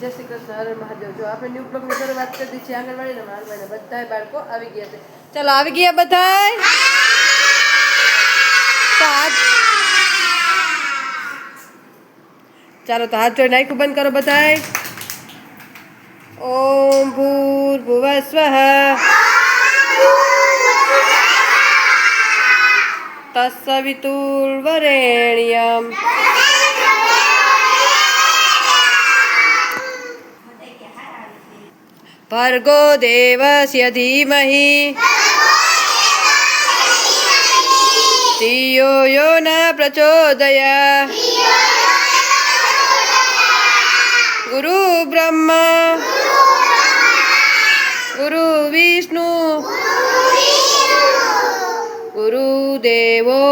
જય શ્રી કૃષ્ણ, હરે મહાદેવ. જો આપણે ન્યૂ બ્લોગની શરૂઆત કરી દીધી છે આંગણવાડીના આંગણવાડીના બધાય બાળકો આવી ગયા છે. ચાલો આવી ગયા બધાય. ચાલો તો હાથ જોઈને આંખું બંધ કરો બધાય. ઓમ ભૂર્ભુવઃ સ્વઃ તત્સવિતુર્વરેણ્યમ ભર્ગો દેવસ્ય ધીમહિ ધિયો યો ન પ્રચોદયાત્. ગુરુ બ્રહ્મા ગુરુ વિષ્ણુ ગુરુદેવો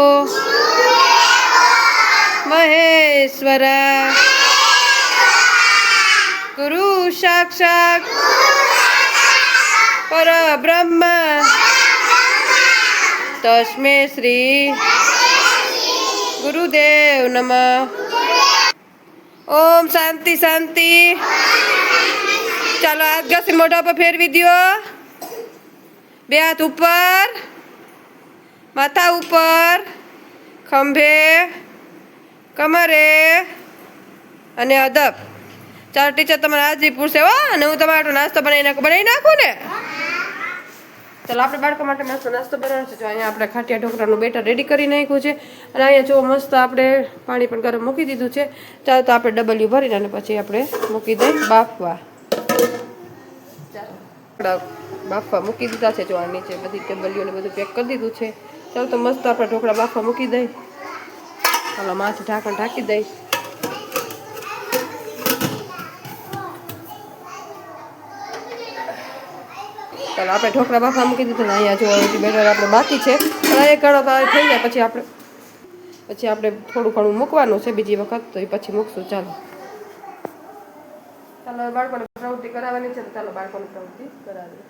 મહેશ્વરા ગુરુ સાક્ષાત પરબ્રહ્મ તસ્મે શ્રી ગુરુદેવ નમઃ. ઓમ શાંતિ શાંતિ. ચાલો હાથ ઘસી મોઢા પર ફેરવી દો. બે હાથ ઉપર, માથા ઉપર, ખંભે, કમરે અને અદબ. ચાલો ટીચર તમારે હાજરી પૂછશે હો, અને હું તમારો નાસ્તો બનાવી નાખું ને. ચાલો આપણે બાળકો માટે મસ્ત નાસ્તો બનાવવાનો છે. જો અહીંયા આપણે ખાટિયા ઢોકળાનું બેટર રેડી કરી નાખ્યું છે, અને અહીંયા જો મસ્ત આપણે પાણી પણ ગરમ મૂકી દીધું છે. ચાલો તો આપણે ડબલ્યુ ભરીને અને પછી આપણે મૂકી દઈએ બાફવા. ચાલો બાફવા મૂકી દીધા છે. જો આ નીચે બધી ડબલ્યુને બધું પેક કરી દીધું છે. ચાલો તો મસ્ત આપણે ઢોકળા બાફવા મૂકી દઈએ. ચાલો માથે ઢાંકણ ઢાંકી દઈએ. ચાલો આપણે ઢોકળા બાફવા મૂકી દીધું ને અહીંયા જો બેટર આપણે બાકી છે. અને એક ઘણો થઈ જાય પછી આપણે થોડું ઘણું મૂકવાનું છે બીજી વખત, તો એ પછી મૂકશું. ચાલો બાળકોને પ્રવૃત્તિ કરાવવાની છે, તો ચાલો બાળકોને પ્રવૃત્તિ કરાવીએ.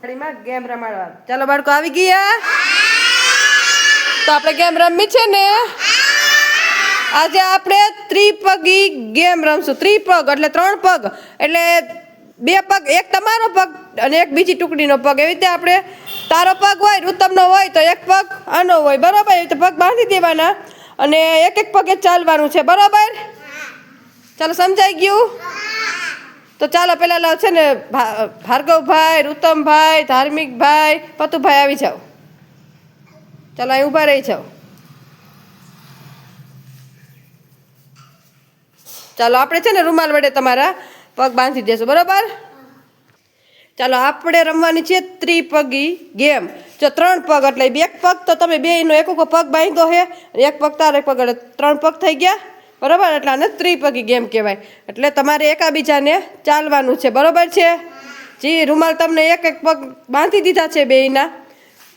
ગાડીમાં ગેમ રમાડવા. ચાલો બાળકો આવી ગયા. તો આપણે ગેમ રમવી છે ને. આજે આપણે ત્રિપગી ગેમ રમશું. ત્રિપગ એટલે 3 પગ, એટલે 2 પગ, એક તમારો પગ અને એક બીજી ટુકડીનો પગ. એવી રીતે આપણે તારો પગ હોય, રુતમનો હોય તો એક પગ આનો હોય, બરોબર. એવી રીતે પગ બાંધી દેવાના અને એક એક પગે ચાલવાનું છે, બરોબર. ચાલો સમજાઈ ગયું? તો ચાલો પેલા છે ને ભાર્ગવભાઈ, રુતમભાઈ, ધાર્મિકભાઈ, પતુભાઈ આવી જાઓ. ચાલો અહીં ઊભા રહી જાઓ. ચાલો આપણે છે ને રૂમાલ વડે તમારા પગ બાંધી દેશું, બરોબર. ચાલો આપણે રમવાની છે ત્રિપગી ગેમ. જો 3 પગ એટલે 2 પગ, તો તમે બેયનો એક પગ બાંધ્યો છે, એક પગ તારો, એક પગ, એટલે 3 પગ થઈ ગયા, બરોબર. એટલે આને ત્રિપગી ગેમ કહેવાય. એટલે તમારે એકાબીજાને ચાલવાનું છે, બરોબર છે. જી રૂમાલ તમને એક પગ બાંધી દીધા છે બેયના,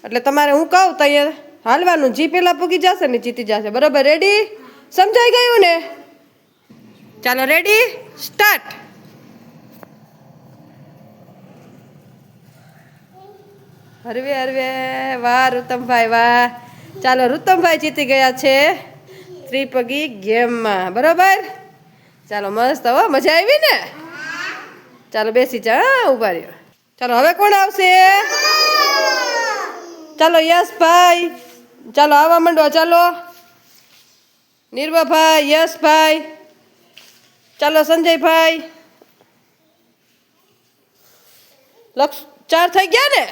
એટલે તમારે હું કહું તો અહીંયા હાલવાનું. જી પેલા પૂગી જશે ને જીતી જશે, બરોબર. રેડી? સમજાઈ ગયું ને? ચાલો રેડી, સ્ટાર્ટ. હરવે હરવે. વાહ રુતમભાઈ, વાહ. ચાલો રુતમભાઈ જીતી ગયા છે ત્રિપગી ગેમમાં, બરોબર. ચાલો મસ્ત, હો મજા આવી ને. ચાલો બેસી જા, ઊભા રહ્યો. ચાલો હવે કોણ આવશે? ચાલો યશભાઈ, ચાલો આવવા માંડો. ચાલો નિર્વાભાઈ, યશભાઈ, ચાલો સંજયભાઈ. 4 થઈ ગયા ને?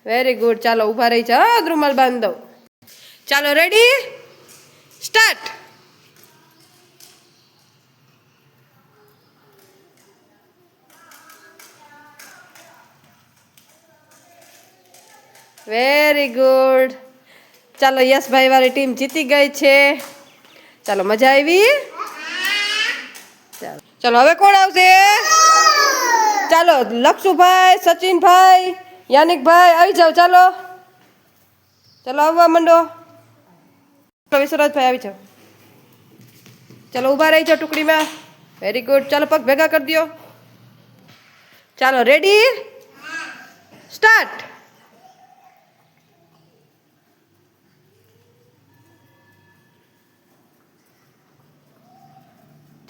Very good. ચાલો ઊભા રહી જા, રૂમાલ બાંધ દઉં. ચાલો રેડી, સ્ટાર્ટ. Very good. ચાલો યશભાઈ વાળી ટીમ જીતી ગઈ છે. ચાલો મજા આવી? ચાલો હવે કોણ આવશે? ચાલો લક્ષુભાઈ, સચિનભાઈ, યાનિકભાઈ આવી જાઓ. ચાલો ચાલો આવવા માંડો. વિશ્વરાજભાઈ આવી જાઓ. ચાલો ઊભા રહી જાઓ ટુકડીમાં. Very good. ચાલો પગ ભેગા કરી દો. ચાલો રેડી, સ્ટાર્ટ.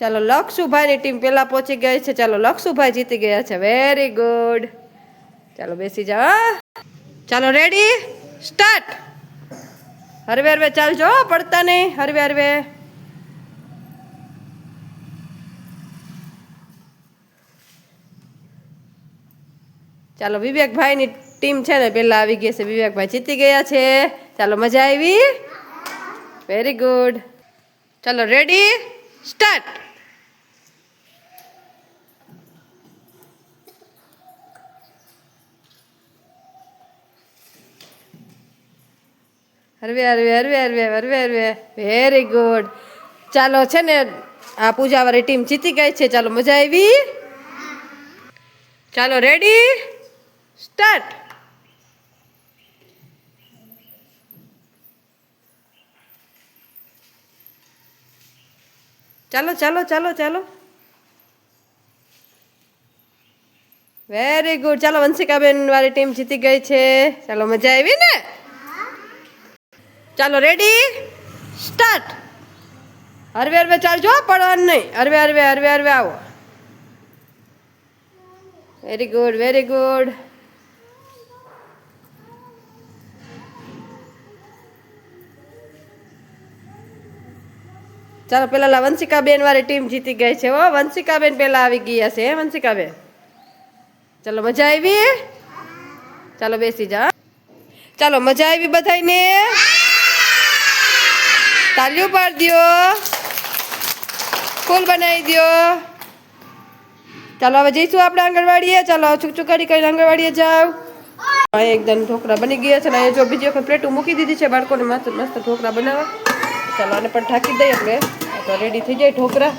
ચાલો લક્ષુભાઈની ટીમ પહેલા પહોંચી ગઈ છે. ચાલો લક્ષુભાઈ જીતી ગયા છે. Very good. ચાલો બેસી જાઓ. ચાલો રેડી સ્ટાર્ટ. હરવે હરવે ચાલજો, પડતા નહીં. હરવે હરવે. ચાલો વિવેકભાઈની ટીમ છે ને પહેલા આવી ગઈ છે. વિવેકભાઈ જીતી ગયા છે. ચાલો મજા આવી. Very good. ચાલો રેડી સ્ટાર્ટ. હરવે હરવે હરવે હરવે હરવે હરવે. Very good. ચાલો છે ને આ પૂજાવાળી ટીમ જીતી ગઈ છે. ચાલો મજા આવી. ચાલો રેડી સ્ટાર્ટ. ચાલો ચાલો ચાલો ચાલો. Very good. ચાલો વંશિકાબેન વાળી ટીમ જીતી ગઈ છે. ચાલો મજા આવી ને. ચાલો રેડી સ્ટાર્ટ. હરવે હરવે ચાલજો, પડવાનું નહીં. હરવે હરવે હરવે હરવે આવો. Very good very good. ચાલો પેલા વંશિકાબેન વાળી ટીમ જીતી ગઈ છે. ઓ વંશિકાબેન પેલા આવી ગયા છે. વંશિકાબેન ચાલો મજા આવી. ચાલો બેસી જા. ચાલો મજા આવી બધાને. તાલીઓ પાડી દો, ફૂલ બનાવી દો. ચાલો હવે જઈશું આપણે આંગણવાડીએ. ચાલો ચૂકચુકારી કરીને આંગણવાડીએ જાવ. અહીંયા એકદમ ઢોકળા બની ગયા છે ને અહીંયા જો બીજી વખત પ્લેટો મૂકી દીધી છે બાળકોને મસ્ત મસ્ત ઢોકળા બનાવવા. ચાલો આને પણ ઢાંકી દઈએ એટલે તો રેડી થઈ જાય ઢોકળા.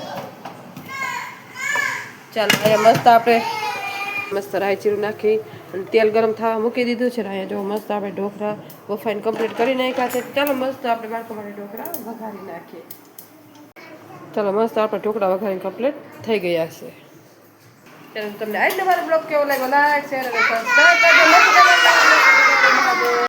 ચાલો અહીંયા મસ્ત આપણે મસ્ત રાઈ જીરું નાખી અને તેલ ગરમ થવા મૂકી દીધું છે. અહીંયા જો મસ્ત આપણે ઢોકળા બફાઈને કમ્પ્લીટ કરી નાખ્યા છે. ચાલો મસ્ત આપણે બાળકો માટે ઢોકળા વઘારી નાખીએ. ચાલો મસ્ત આપણે ઢોકળા વઘારીને કમ્પ્લીટ થઈ ગયા છે. ચાલો તમને આજનો મારો બ્લોગ કેવો લાગ્યો લાઈક શેર અને સબસ્ક્રાઈબ કરજો.